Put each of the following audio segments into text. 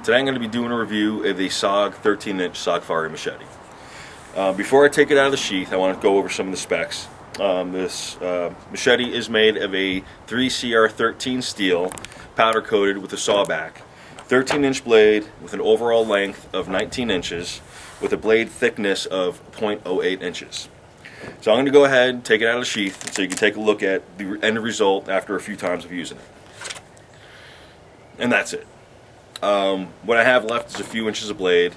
Today I'm going to be doing a review of the SOG 13-inch SOGfari machete. Before I take it out of the sheath, I want to go over some of the specs. This machete is made of a 3CR13 steel, powder coated with a sawback, 13-inch blade with an overall length of 19 inches, with a blade thickness of 0.08 inches. So I'm going to go ahead and take it out of the sheath so you can take a look at the end result after a few times of using it. And that's it. What I have left is a few inches of blade.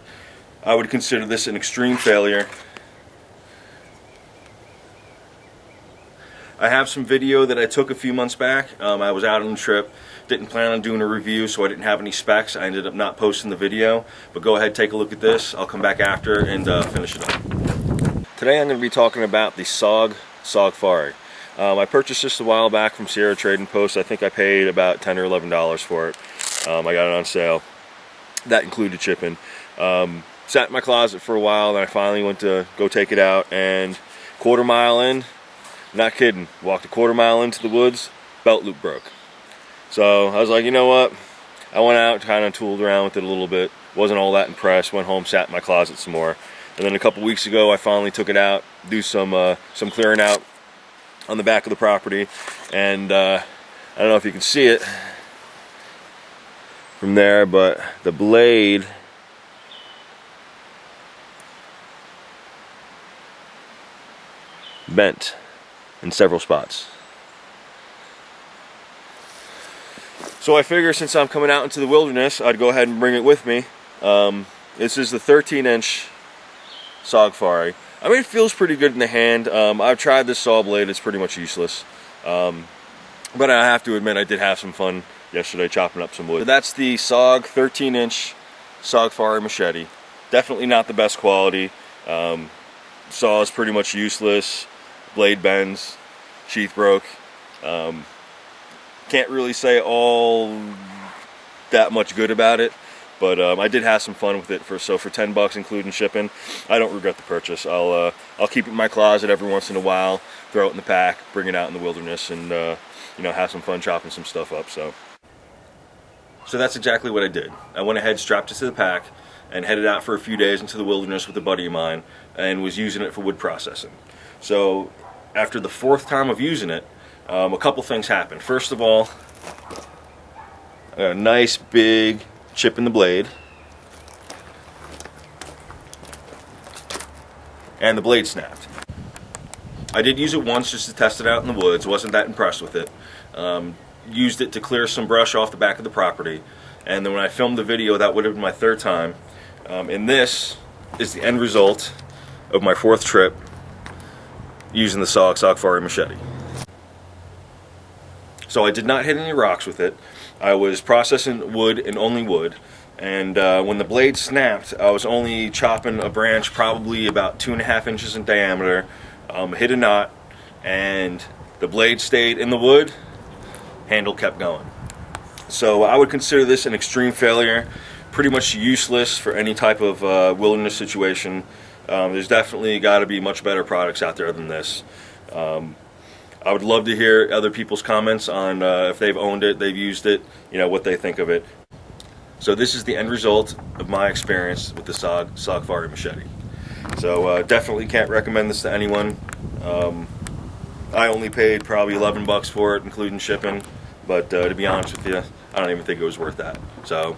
I would consider this an extreme failure. I have some video that I took a few months back. I was out on a trip, didn't plan on doing a review, so I didn't have any specs. I ended up not posting the video, but go ahead, take a look at this. I'll come back after and finish it up. Today I'm going to be talking about the SOGfari. I purchased this a while back from Sierra Trading Post. I think I paid about $10 or $11 for it. I got it on sale. That included shipping. Sat in my closet for a while, and I finally went to go take it out, and quarter mile in, not kidding, walked a quarter mile into the woods, belt loop broke. So I was like, you know what? I went out, kind of tooled around with it a little bit. Wasn't all that impressed. Went home, sat in my closet some more. And then a couple weeks ago, I finally took it out, do some clearing out on the back of the property, and I don't know if you can see it from there, but the blade bent in several spots. So I figure since I'm coming out into the wilderness, I'd go ahead and bring it with me. This is the 13-inch SOGfari. I mean, it feels pretty good in the hand. I've tried this saw blade, it's pretty much useless. But I have to admit, I did have some fun yesterday chopping up some wood. So that's the SOG 13-inch SOGfari machete. Definitely not the best quality. Saw is pretty much useless. Blade bends, sheath broke. Can't really say all that much good about it. But I did have some fun with it. For $10, including shipping, I don't regret the purchase. I'll keep it in my closet every once in a while, throw it in the pack, bring it out in the wilderness, and have some fun chopping some stuff up. So that's exactly what I did. I went ahead, strapped it to the pack, and headed out for a few days into the wilderness with a buddy of mine, and was using it for wood processing. So after the fourth time of using it, a couple things happened. First of all, I got a nice big chip in the blade, and the blade snapped. I did use it once just to test it out in the woods, wasn't that impressed with it. Used it to clear some brush off the back of the property, and then when I filmed the video, that would have been my third time. And this is the end result of my fourth trip using the SOGfari machete. So I did not hit any rocks with it. I was processing wood and only wood, and when the blade snapped, I was only chopping a branch probably about 2.5 inches in diameter, hit a knot, and the blade stayed in the wood, handle kept going. So I would consider this an extreme failure, pretty much useless for any type of wilderness situation. There's definitely got to be much better products out there than this. I would love to hear other people's comments on if they've owned it, they've used it, what they think of it. So this is the end result of my experience with the SOGfari machete. So definitely can't recommend this to anyone. I only paid probably $11 for it, including shipping, but to be honest with you, I don't even think it was worth that. So